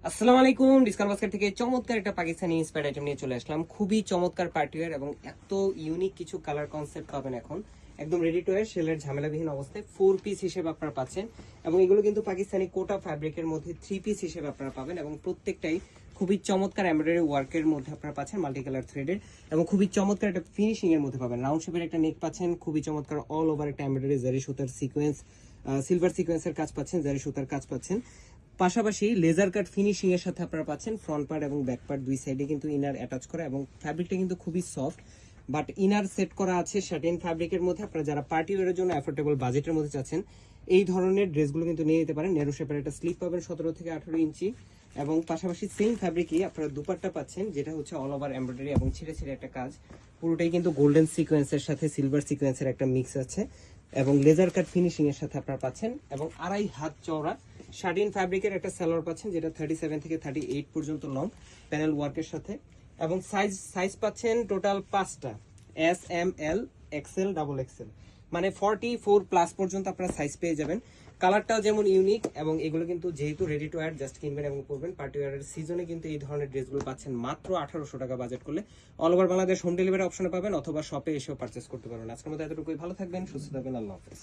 আসসালামু আলাইকুম। Discount basket থেকে চমৎকার একটা পাকিস্তানি ইন্সপায়ার্ড আইটেম নিয়ে চলে আসলাম। খুবই চমৎকার পার্টিওয়ার এবং এত ইউনিক কিছু কালার কনসেপ্ট পাবেন এখন একদম রেডি টু ওয়্যার সেলের ঝামেলাবিহীন অবস্থায় 4 পিস হিসেবে আপনারা পাচ্ছেন এবং এগুলো কিন্তু পাকিস্তানি কোটা ফ্যাব্রিকের মধ্যে 3 পিস হিসেবে আপনারা পাবেন এবং প্রত্যেকটাই খুবই চমৎকার এমব্রয়ডারি ওয়ার্কের মধ্যে আপনারা পাচ্ছেন মাল্টি কালার থ্রেডের এবং খুবই চমৎকার একটা ফিনিশিং এর মধ্যে পাবেন। রাউন্ড শেপের একটা নেক পাচ্ছেন, খুবই চমৎকার অল ওভার একটা এমব্রয়ডারি জারি সুতার সিকোয়েন্স, সিলভার সিকোয়েন্সের কাজ পাচ্ছেন, জারি সুতার কাজ পাচ্ছেন। পাশাপাশি লেজার কাট ফিনিশিং এর সাথে আপনারা পাচ্ছেন ফ্রন্ট পার্ট এবং ব্যাক পার্ট দুই সাইডে কিন্তু ইনার অ্যাটাচ করা এবং ফ্যাব্রিকটা কিন্তু খুবই সফট, বাট ইনার সেট করা আছে শাটিন ফ্যাব্রিকের মধ্যে। আপনারা যারা পার্টি ওয়ারের জন্য অ্যাফোর্ডেবল বাজেটের মধ্যে চাচ্ছেন এই ধরনের ড্রেসগুলো কিন্তু নিয়ে নিতে পারেন। নেরো শেপের একটা স্লিপ পাবেন 17 থেকে 18 ইঞ্চি এবং পাশাপাশি সেম ফ্যাব্রিকই আপনারা দুপাট্টা পাচ্ছেন, যেটা হচ্ছে অল ওভার এমব্রয়ডারি এবং ছিঁড়ে ছিঁড়ে একটা কাজ। পুরোটাই কিন্তু গোল্ডেন সিকোয়েন্সের সাথে সিলভার সিকোয়েন্সের একটা মিক্স আছে এবং লেজার কাট ফিনিশিং এর সাথে আপনারা পাচ্ছেন এবং 2.5 হাত চওড়া শাটিন ফ্যাব্রিকের একটা সালোয়ার পাচ্ছেন, যেটা 37 থেকে 38 পর্যন্ত লং প্যানেল ওয়ার্কের সাথে এবং সাইজ পাচ্ছেন টোটাল 5টা, S M L XL double XL, মানে 44+ পর্যন্ত আপনারা সাইজ পেয়ে যাবেন। কালারটাও যেমন ইউনিক এবং এগুলো কিন্তু যেহেতু রেডি টু ওয়্যার জাস্ট কিনবেন এবং পরবেন। পার্টি ওয়্যারের সিজনে কিন্তু এই ধরনের ড্রেসগুলো পাচ্ছেন মাত্র 1800 টাকা বাজেট করলে। All over Bangladesh home delivery অপশনে পাবেন অথবা শপে এসেও পারচেস করতে পারবেন। আজকের মতো এতটুকুই, ভালো থাকবেন, সুস্থ থাকবেন, আল্লাহ হাফেজ।